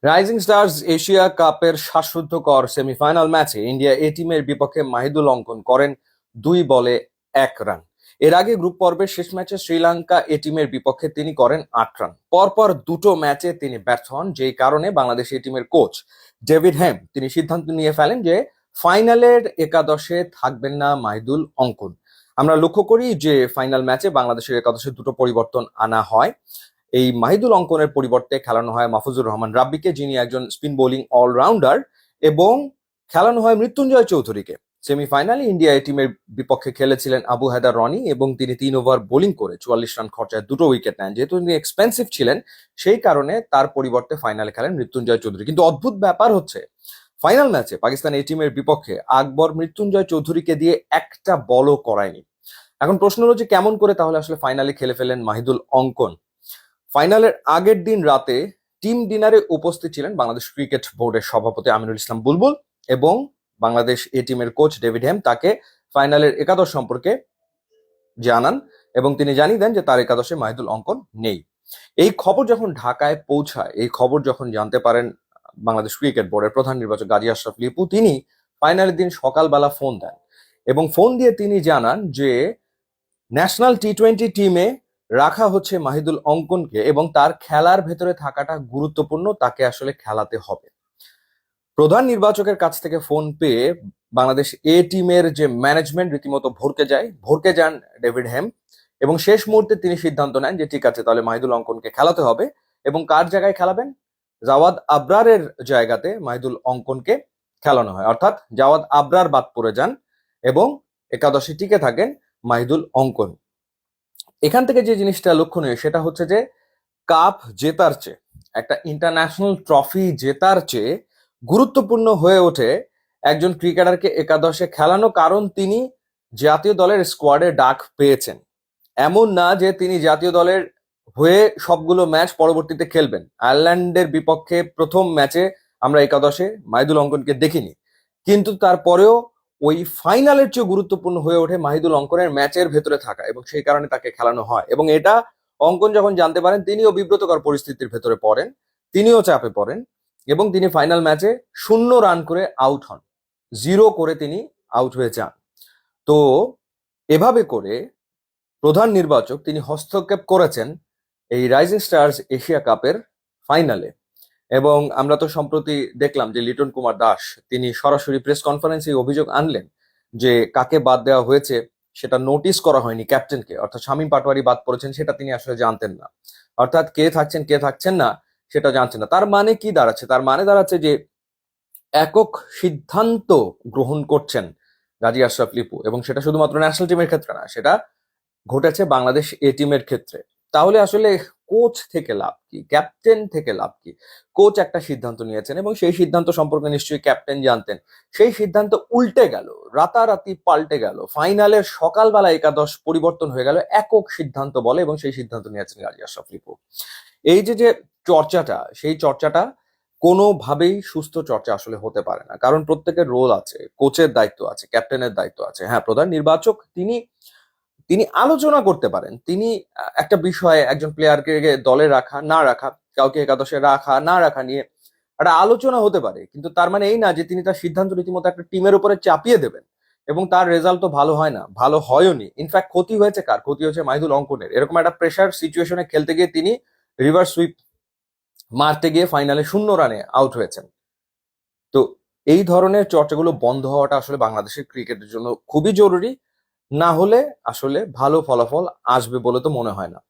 Rising stars Asia কাপের শ্বাসরুদ্ধকর semifinal ম্যাচে ইন্ডিয়া এ টিমের বিপক্ষে মাহিদুল অঙ্কন করেন 2 বলে 1 রান। এর আগে গ্রুপ পর্বের শেষ ম্যাচে শ্রীলঙ্কা এ টিমের বিপক্ষে তিনি করেন 8 রান। পরপর দুটো ম্যাচে তিনি ব্যর্থ হন, যেই কারণে বাংলাদেশ এ টিমের কোচ ডেভিড হেম তিনি সিদ্ধান্ত নিয়ে ফেলেন যে ফাইনালের একাদশে থাকবেন না মাহিদুল অঙ্কন। আমরা লক্ষ্য করি যে ফাইনাল ম্যাচে বাংলাদেশের একাদশে দুটো পরিবর্তন আনা হয়। এই মাহিদুল অঙ্কনের পরিবর্তে খেলানো হয় মাহফুজুর রহমান রাব্বিকে, যিনি একজন স্পিন বোলিং অলরাউন্ডার, এবং খেলানো হয় মৃত্যুঞ্জয় চৌধুরীকে। সেমিফাইনালে ইন্ডিয়া এই টিমের বিপক্ষে খেলেছিলেন আবু হায়দার রনি, এবং তিনি 3 ওভার বোলিং করে 44 রান খরচায় দুটো উইকেট নেন। যেহেতু তিনি এক্সপেন্সিভ ছিলেন, সেই কারণে তার পরিবর্তে ফাইনালে খেলেন মৃত্যুঞ্জয় চৌধুরী। কিন্তু অদ্ভুত ব্যাপার হচ্ছে, ফাইনাল ম্যাচে পাকিস্তান এই টিমের বিপক্ষে আকবর মৃত্যুঞ্জয় চৌধুরীকে দিয়ে একটা বলও করায়নি। এখন প্রশ্ন হলো যে কেমন করে তাহলে আসলে ফাইনালে খেলে ফেলেন মাহিদুল অঙ্কন। ফাইনালের আগের দিন রাতে টিম ডিনারে উপস্থিত ছিলেন বাংলাদেশ ক্রিকেট বোর্ডের সভাপতি আমিনুল ইসলাম বুলবুল, এবং বাংলাদেশ এ টিমের কোচ ডেভিড হেম তাকে ফাইনালের একাদশ সম্পর্কে জানান, এবং তিনি জানিয়ে দেন যে তার একাদশে মাহিদুল অঙ্কন নেই। এই খবর যখন ঢাকায় পৌঁছায়, এই খবর যখন জানতে পারেন বাংলাদেশ ক্রিকেট বোর্ডের প্রধান নির্বাচক গাজী আশরাফ লিপু, তিনি ফাইনালের দিন সকালবেলা ফোন দেন, এবং ফোন দিয়ে তিনি জানান যে ন্যাশনাল টি-20 টিমে রাখা হচ্ছে মাহিদুল অঙ্কনকে, এবং তার খেলার ভেতরে থাকাটা গুরুত্বপূর্ণ, তাকে আসলে খেলাতে হবে। প্রধান নির্বাচকের কাছ থেকে ফোন পেয়ে বাংলাদেশ এ টিমের যে ম্যানেজমেন্ট রীতিমতো ভরকে যান ডেভিড হেম, এবং শেষ মুহূর্তে তিনি সিদ্ধান্ত নেন যে ঠিক আছে, তাহলে মাহিদুল অঙ্কনকে খেলাতে হবে। এবং কার জায়গায় খেলাবেন? জাওয়াদ আবরারের জায়গাতে মাহিদুল অঙ্কনকে খেলানো হয়, অর্থাৎ জাওয়াদ আবরার বাদ পড়ে যান এবং একাদশে টিকে থাকেন মাহিদুল অঙ্কন। এখান থেকে যে জিনিসটা লক্ষণীয় সেটা হচ্ছে যে কাপ জেতার চেয়ে, একটা ইন্টারন্যাশনাল ট্রফি জেতার চেয়ে গুরুত্বপূর্ণ হয়ে ওঠে একজন ক্রিকেটারকে একাদশে খেলানো, কারণ তিনি জাতীয় দলের স্কোয়াডে ডাক পেয়েছেন। এমন না যে তিনি জাতীয় দলের হয়ে সবগুলো ম্যাচ পরবর্তীতে খেলবেন। আয়ারল্যান্ডের বিপক্ষে প্রথম ম্যাচে আমরা একাদশে মাহিদুল অঙ্কনকে দেখিনি, কিন্তু তারপরেও ওই ফাইনালের চেয়ে গুরুত্বপূর্ণ হয়ে ওঠে মাহিদুল অঙ্কনের ম্যাচের ভেতরে থাকা, এবং সেই কারণে তাকে খেলানো হয়। এবং এটা অঙ্কন যখন জানতে পারেন, তিনিও বিব্রতকর পরিস্থিতির ভেতরে পড়েন, তিনিও চাপে পড়েন, এবং তিনি ফাইনাল ম্যাচে 0 রান করে আউট হন, 0 করে তিনি আউট হয়ে যান। তো এভাবে করে প্রধান নির্বাচক তিনি হস্তক্ষেপ করেছেন এই রাইজিং স্টার্স এশিয়া কাপের ফাইনালে। এবং আমরা তো সম্প্রতি দেখলাম যে লিটন কুমার দাস তিনি সরাসরি প্রেস কনফারেন্সে অভিযোগ আনলেন যে কাকে বাদ দেওয়া হয়েছে সেটা নোটিস করা হয়নি ক্যাপ্টেনকে, অর্থাৎ শামীম পাটোয়ারি বাদ পড়েছেন সেটা তিনি আসলে জানতেন না, অর্থাৎ কে থাকছেন কে থাকছেন না সেটা জানছেন না। তার মানে কি দাঁড়াচ্ছে? তার মানে দাঁড়াচ্ছে যে একক সিদ্ধান্ত গ্রহণ করছেন গাজী আশরাফ লিপু, এবং সেটা শুধুমাত্র ন্যাশনাল টিমের ক্ষেত্রে না, সেটা ঘটেছে বাংলাদেশ এ টিমের ক্ষেত্রে। তাহলে আসলে কোচ থেকে লাভ কি, ক্যাপ্টেন থেকে লাভ কি? কোচ একটা সিদ্ধান্ত নিয়েছেন এবং সেই সিদ্ধান্ত সম্পর্কে নিশ্চয়ই ক্যাপ্টেন জানতেন। সেই সিদ্ধান্ত উল্টে গেল, রাতারাতি পাল্টে গেল, ফাইনালের সকালবেলা একাদশ পরিবর্তন হয়ে গেল একক সিদ্ধান্ত বলে, এবং সেই সিদ্ধান্ত নিয়েছেন গাজী আশরাফ লিপু। এই যে যে চর্চাটা, সেই চর্চাটা কোনোভাবেই সুস্থ চর্চা আসলে হতে পারে না, কারণ প্রত্যেকের রোল আছে, কোচের দায়িত্ব আছে, ক্যাপ্টেনের দায়িত্ব আছে। হ্যাঁ, প্রধান নির্বাচক তিনি তিনি আলোচনা করতে পারেন, তিনি একটা বিষয়ে একজন প্লেয়ারকে দলে রাখা না রাখা, কাউকে একাদশে রাখা না রাখা নিয়ে একটা আলোচনা হতে পারে, কিন্তু তার মানে এই না যে তিনি তার সিদ্ধান্ত রীতিমতো একটা টিমের উপরে চাপিয়ে দেবেন। এবং তার রেজাল্ট তো ভালো হয় না, ভালো হয়নি। ইনফ্যাক্ট ক্ষতি হয়েছে কার? ক্ষতি হয়েছে মাহিদুল অঙ্কনের। এরকম একটা প্রেসার সিচুয়েশনে খেলতে গিয়ে তিনি রিভার্স সুইপ মারতে গিয়ে ফাইনালে 0 রানে আউট হয়েছেন। তো এই ধরনের চর্চাগুলো বন্ধ হওয়াটা আসলে বাংলাদেশের ক্রিকেটের জন্য খুবই জরুরি। না হলে আসলে ভালো ফলাফল আসবে বলে তো মনে হয় না।